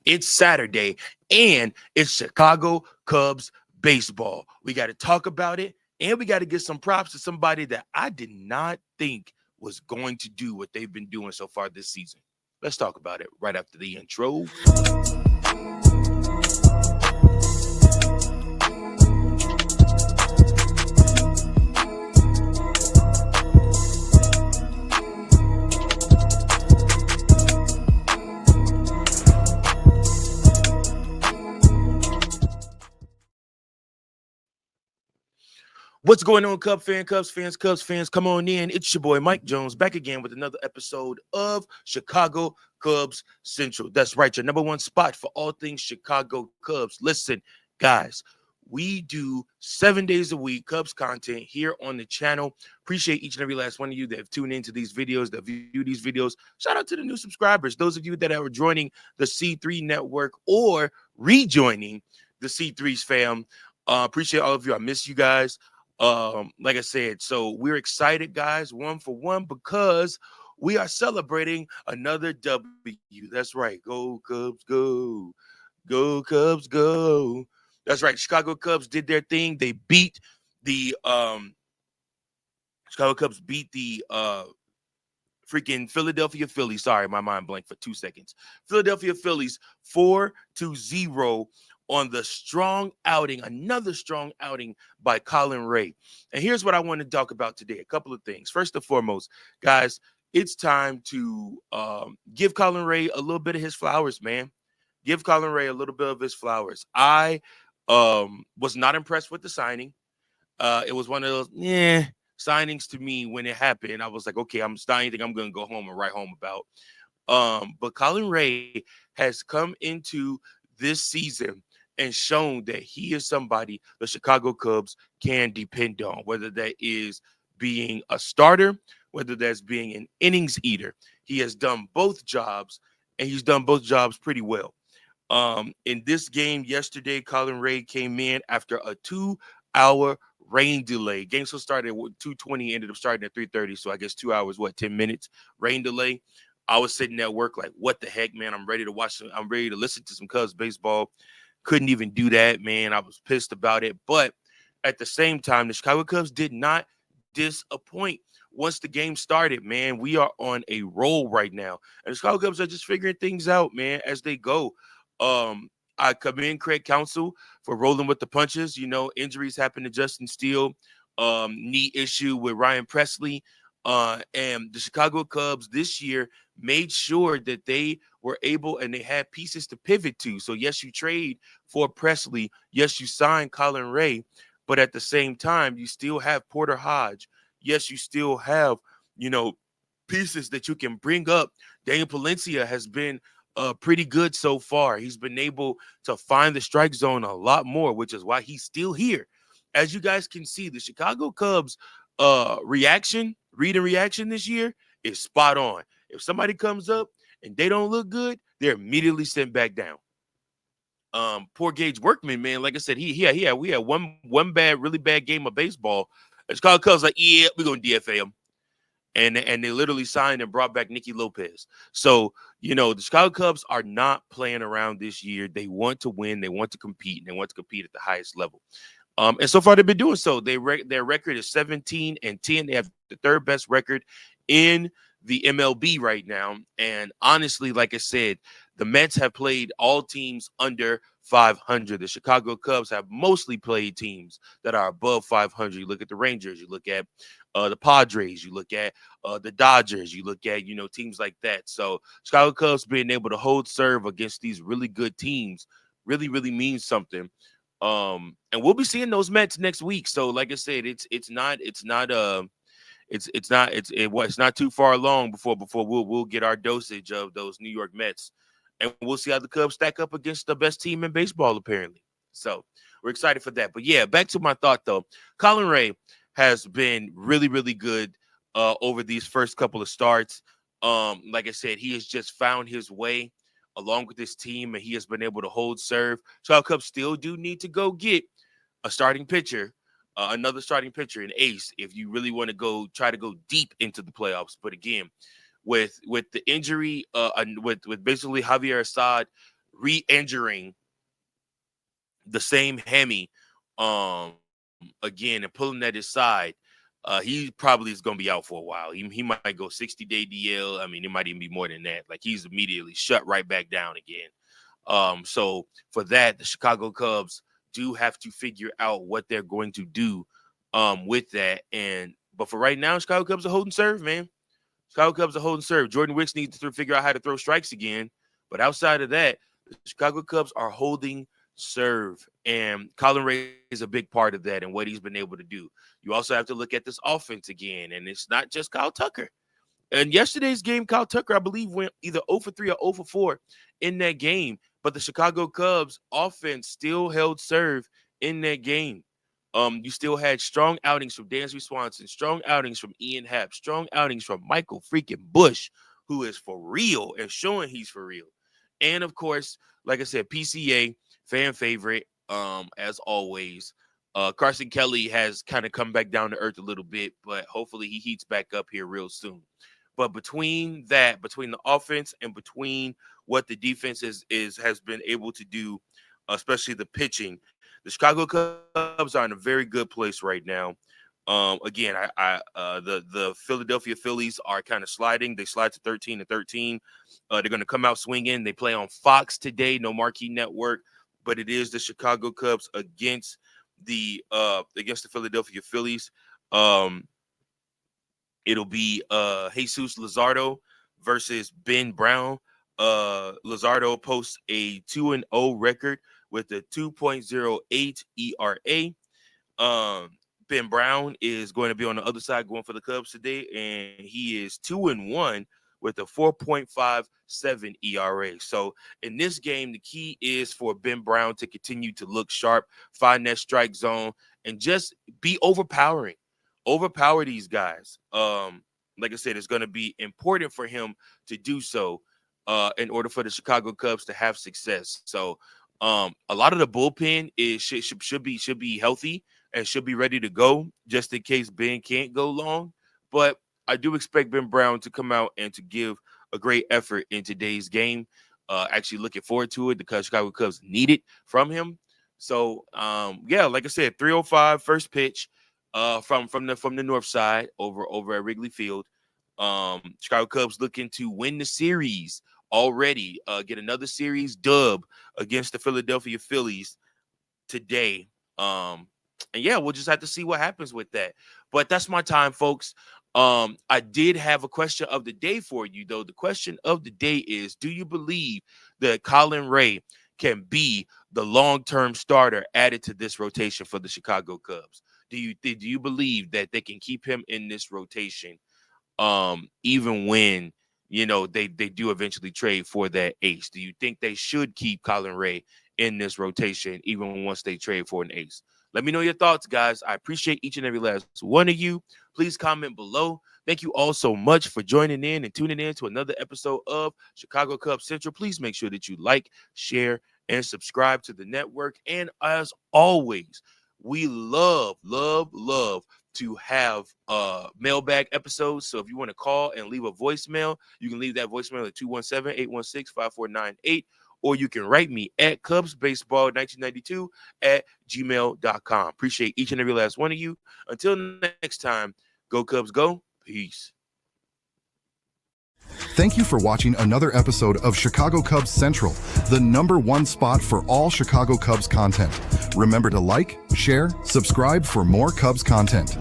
It's Saturday, and it's Chicago Cubs baseball. We got to talk about it, and we got to give some props to somebody that I did not think was going to do what they've been doing so far this season. Let's talk about it right after the intro. What's going on, Cubs fans? Come on in. It's your boy Mike Jones back again with another episode of Chicago Cubs Central. That's right, your number one spot for all things Chicago Cubs. Listen, guys, we do 7 days a week Cubs content here on the channel. Appreciate each and every last one of you that have tuned into these videos, that view these videos. Shout out to the new subscribers, those of you that are joining the C3 network or rejoining the C3's fam. Appreciate all of you. I miss you guys. Like I said, so we're excited, guys, one for one, because we are celebrating another W. That's right. Go Cubs, go. Go Cubs, go. That's right. Chicago Cubs did their thing. They beat the Chicago Cubs beat the freaking Philadelphia Phillies. Sorry, my mind blanked for 2 seconds. Philadelphia Phillies 4-0 on the strong outing, another strong outing by Collin Rea. And here's what I want to talk about today. A couple of things. First and foremost, guys, it's time to give Collin Rea a little bit of his flowers, man. Give Collin Rea a little bit of his flowers. I was not impressed with the signing. It was one of those, signings to me when it happened. I was like, okay, I'm starting. I'm going to go home and write home about. But Collin Rea has come into this season and shown that he is somebody the Chicago Cubs can depend on, whether that is being a starter, whether that's being an innings eater. He has done both jobs, and he's done both jobs pretty well. In this game yesterday, Collin Rea came in after a 2-hour rain delay. Game still started at 2:20, ended up starting at 3:30. So I guess 2 hours, 10 minutes rain delay. I was sitting at work like, what the heck, man? I'm ready to watch. I'm ready to listen to some Cubs baseball. Couldn't even do that, man. I was pissed about it. But at the same time, the Chicago Cubs did not disappoint. Once the game started, man, we are on a roll right now. And the Chicago Cubs are just figuring things out, man, as they go. Um, I commend Craig Counsell for rolling with the punches. You know, injuries happen to Justin Steele, knee issue with Ryan Presley. And the Chicago Cubs this year made sure that they were able and they had pieces to pivot to. So, yes, you trade for Presley. Yes, you sign Collin Rea. But at the same time, you still have Porter Hodge. Yes, you still have, you know, pieces that you can bring up. Daniel Palencia has been pretty good so far. He's been able to find the strike zone a lot more, which is why he's still here. As you guys can see, the Chicago Cubs read and reaction this year is spot on. If somebody comes up and they don't look good, they're immediately sent back down. Poor Gage Workman, man. Like I said, we had one bad, really bad game of baseball. And Chicago Cubs like, yeah, we're gonna DFA him. And they literally signed and brought back Nicky Lopez. So, you know, the Chicago Cubs are not playing around this year. They want to win. They want to compete. And they want to compete at the highest level. And so far, they've been doing so. Their record is 17-10. They have the third best record in the MLB right now. And honestly, like I said, the Mets have played all teams under 500. The Chicago Cubs have mostly played teams that are above 500. You look at the Rangers, you look at the Padres, you look at the Dodgers, you look at, you know, teams like that. So Chicago Cubs being able to hold serve against these really good teams really, really means something. And we'll be seeing those Mets next week. So like I said, it's not too far along before we'll get our dosage of those New York Mets, and we'll see how the Cubs stack up against the best team in baseball apparently. So we're excited for that. But yeah, back to my thought though. Collin Rea has been really, really good over these first couple of starts. Like I said, he has just found his way along with his team, and he has been able to hold serve. Chicago Cubs still do need to go get a starting pitcher, another starting pitcher, an ace, if you really want to try to go deep into the playoffs. But again, with the injury, with basically Javier Assad re-injuring the same hammy again and pulling at his side, he probably is going to be out for a while. He might go 60-day DL. I mean, it might even be more than that. Like, he's immediately shut right back down again. So for that, the Chicago Cubs do have to figure out what they're going to do with that. But for right now, Chicago Cubs are holding serve, man. Chicago Cubs are holding serve. Jordan Wicks needs to figure out how to throw strikes again. But outside of that, the Chicago Cubs are holding serve. And Collin Rea is a big part of that and what he's been able to do. You also have to look at this offense again. And it's not just Kyle Tucker. In yesterday's game, Kyle Tucker, I believe, went either 0 for 3 or 0 for 4 in that game. But the Chicago Cubs offense still held serve in that game. You still had strong outings from Dansby Swanson, strong outings from Ian Happ, strong outings from Michael freaking Bush, who is for real and showing he's for real. And of course, like I said, PCA, fan favorite, as always. Carson Kelly has kind of come back down to earth a little bit, but hopefully he heats back up here real soon. But between the offense and between what the defense has been able to do, especially the pitching, the Chicago Cubs are in a very good place right now. Again, the Philadelphia Phillies are kind of sliding. They slide to 13-13. They're going to come out swinging. They play on Fox today, no marquee network, but it is the Chicago Cubs against the Philadelphia Phillies. It'll be Jesus Luzardo versus Ben Brown. Luzardo posts a 2-0 record with a 2.08 ERA. Ben Brown is going to be on the other side going for the Cubs today, and he is 2-1 with a 4.57 ERA. So in this game, the key is for Ben Brown to continue to look sharp, find that strike zone, and just be overpowering. Overpower these guys. Like I said, it's going to be important for him to do so in order for the Chicago Cubs to have success. So a lot of the bullpen should be healthy and should be ready to go just in case Ben can't go long. But I do expect Ben Brown to come out and to give a great effort in today's game. Actually looking forward to it because Chicago Cubs need it from him. So like I said, 3:05 first pitch from the north side over at Wrigley Field. Chicago Cubs looking to win the series already, get another series dub against the Philadelphia Phillies today. And yeah, we'll just have to see what happens with that. But that's my time, folks. I did have a question of the day for you, though. The question of the day is, do you believe that Collin Rea can be the long-term starter added to this rotation for the Chicago Cubs? Do you believe that they can keep him in this rotation even when, they do eventually trade for that ace? Do you think they should keep Collin Rea in this rotation even once they trade for an ace? Let me know your thoughts, guys. I appreciate each and every last one of you. Please comment below. Thank you all so much for joining in and tuning in to another episode of Chicago Cubs Central. Please make sure that you like, share, and subscribe to the network. And as always, we love to have mailbag episodes. So if you want to call and leave a voicemail, you can leave that voicemail at 217-816-5498. Or you can write me at cubsbaseball1992@gmail.com. Appreciate each and every last one of you. Until next time, go Cubs go. Peace. Thank you for watching another episode of Chicago Cubs Central, the #1 spot for all Chicago Cubs content. Remember to like, share, subscribe for more Cubs content.